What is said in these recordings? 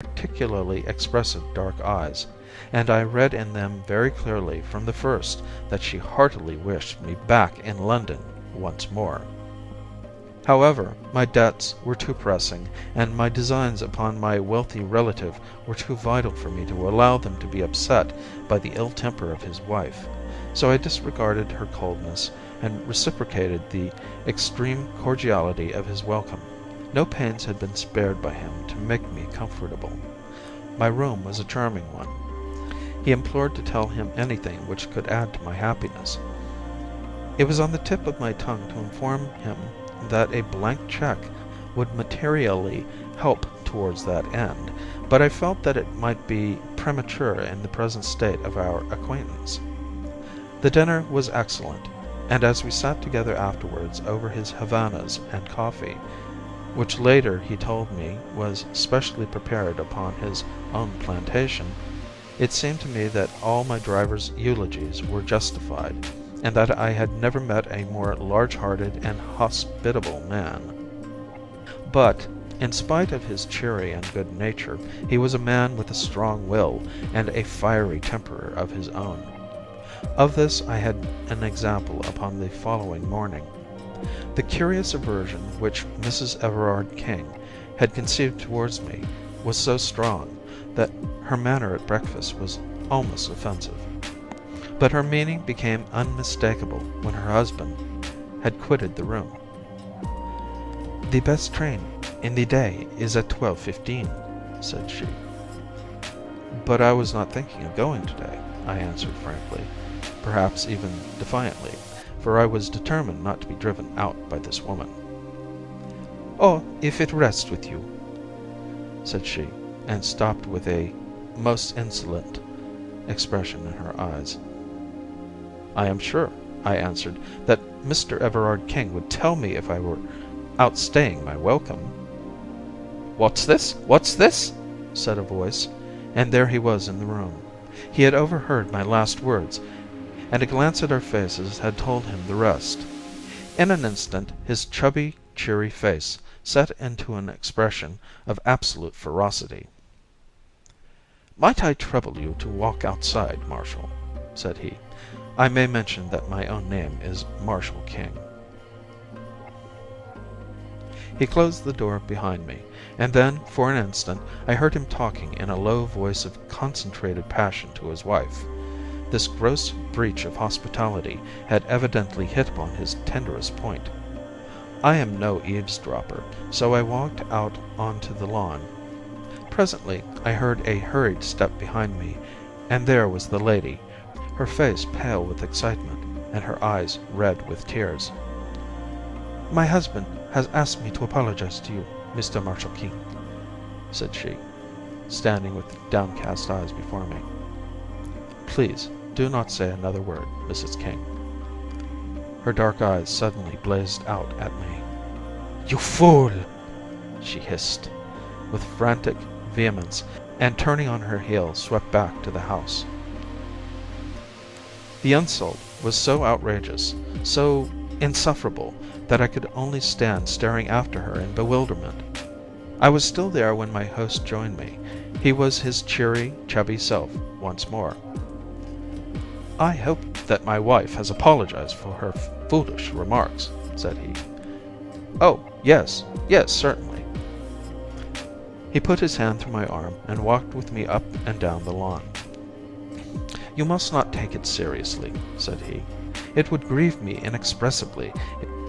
particularly expressive dark eyes, and I read in them very clearly from the first that she heartily wished me back in London once more. However, my debts were too pressing, and my designs upon my wealthy relative were too vital for me to allow them to be upset by the ill temper of his wife, so I disregarded her coldness and reciprocated the extreme cordiality of his welcome. No pains had been spared by him to make me comfortable. My room was a charming one. He implored to tell him anything which could add to my happiness. It was on the tip of my tongue to inform him that a blank cheque would materially help towards that end, but I felt that it might be premature in the present state of our acquaintance. The dinner was excellent, and as we sat together afterwards over his Havanas and coffee, which later he told me was specially prepared upon his own plantation, it seemed to me that all my driver's eulogies were justified, and that I had never met a more large-hearted and hospitable man. But, in spite of his cheery and good nature, he was a man with a strong will and a fiery temper of his own. Of this I had an example upon the following morning. The curious aversion which Mrs. Everard King had conceived towards me was so strong that her manner at breakfast was almost offensive. But her meaning became unmistakable when her husband had quitted the room. "The best train in the day is at 12:15, said she. "But I was not thinking of going today," I answered frankly, perhaps even defiantly, for I was determined not to be driven out by this woman. "Oh, if it rests with you," said she, and stopped with a most insolent expression in her eyes. "I am sure," I answered, "that Mr. Everard King would tell me if I were outstaying my welcome." "What's this? What's this?" said a voice, and there he was in the room. He had overheard my last words, and a glance at our faces had told him the rest. In an instant his chubby, cheery face set into an expression of absolute ferocity. "Might I trouble you to walk outside, Marshal?" said he. I may mention that my own name is Marshal King. He closed the door behind me, and then, for an instant, I heard him talking in a low voice of concentrated passion to his wife. This gross breach of hospitality had evidently hit upon his tenderest point. I am no eavesdropper, so I walked out onto the lawn. Presently I heard a hurried step behind me, and there was the lady, her face pale with excitement, and her eyes red with tears. "My husband has asked me to apologize to you, Mr. Marshal King," said she, standing with downcast eyes before me. "Please do not say another word, Mrs. King." Her dark eyes suddenly blazed out at me. "You fool!" she hissed, with frantic vehemence, and turning on her heel swept back to the house. The insult was so outrageous, so insufferable, that I could only stand staring after her in bewilderment. I was still there when my host joined me. He was his cheery, chubby self once more. "I hope that my wife has apologized for her foolish remarks," said he. "Oh, yes, yes, certainly." He put his hand through my arm and walked with me up and down the lawn. "You must not take it seriously," said he. "It would grieve me inexpressibly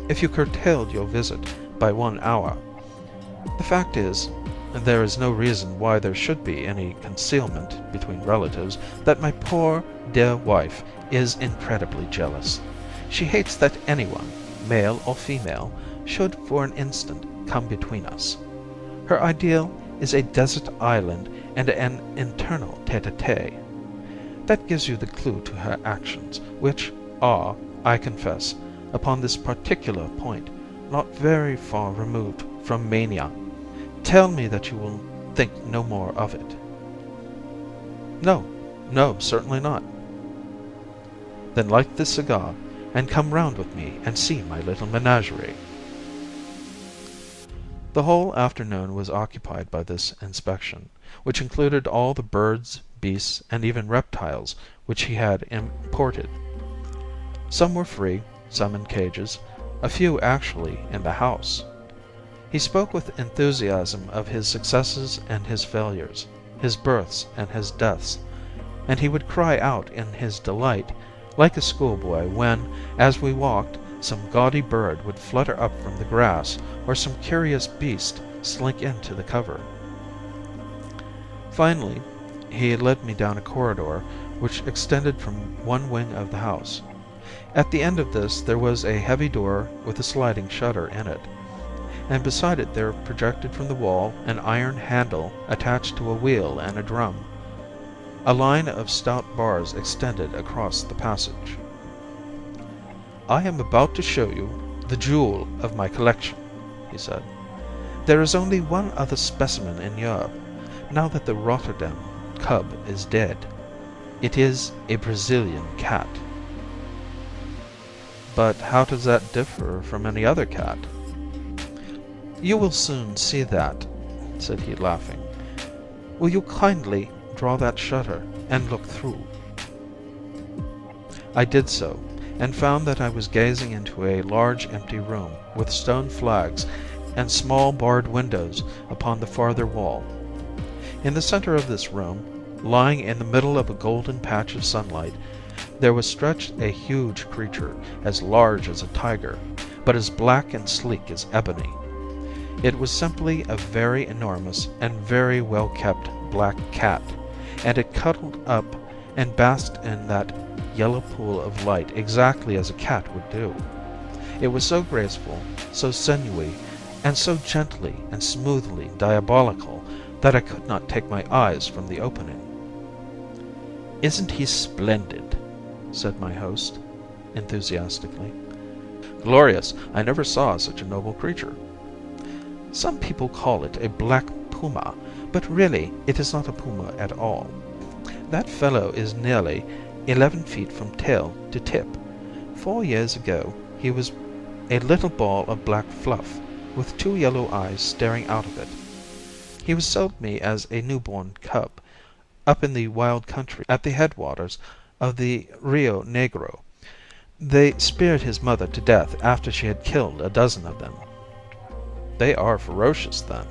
if you curtailed your visit by 1 hour. The fact is, there is no reason why there should be any concealment between relatives, that my poor, dear wife is incredibly jealous. She hates that anyone, male or female, should for an instant come between us. Her ideal is a desert island and an eternal tete-a-tete. That gives you the clue to her actions, which are, I confess, upon this particular point, not very far removed from mania. Tell me that you will think no more of it." "No, no, certainly not." "Then light this cigar, and come round with me and see my little menagerie." The whole afternoon was occupied by this inspection. which included all the birds, beasts, and even reptiles which he had imported. Some were free, some in cages, a few actually in the house. He spoke with enthusiasm of his successes and his failures, his births and his deaths, and he would cry out in his delight, like a schoolboy, when, as we walked, some gaudy bird would flutter up from the grass, or some curious beast slink into the cover. Finally, he led me down a corridor which extended from one wing of the house. At the end of this there was a heavy door with a sliding shutter in it, and beside it there projected from the wall an iron handle attached to a wheel and a drum. A line of stout bars extended across the passage. "I am about to show you the jewel of my collection," he said. "There is only one other specimen in Europe, now that the Rotterdam cub is dead. It is a Brazilian cat." "But how does that differ from any other cat?" "You will soon see that," said he, laughing. "Will you kindly draw that shutter and look through?" I did so, and found that I was gazing into a large empty room with stone flags and small barred windows upon the farther wall. In the center of this room, lying in the middle of a golden patch of sunlight, there was stretched a huge creature as large as a tiger, but as black and sleek as ebony. It was simply a very enormous and very well-kept black cat, and it cuddled up and basked in that yellow pool of light exactly as a cat would do. It was so graceful, so sinewy, and so gently and smoothly diabolical that I could not take my eyes from the opening. "Isn't he splendid?" said my host, enthusiastically. "Glorious! I never saw such a noble creature." "Some people call it a black puma, but really it is not a puma at all. That fellow is nearly 11 feet from tail to tip. 4 years ago he was a little ball of black fluff, with 2 yellow eyes staring out of it. He was sold me as a newborn cub, up in the wild country at the headwaters of the Rio Negro. They speared his mother to death after she had killed a dozen of them." "They are ferocious, then."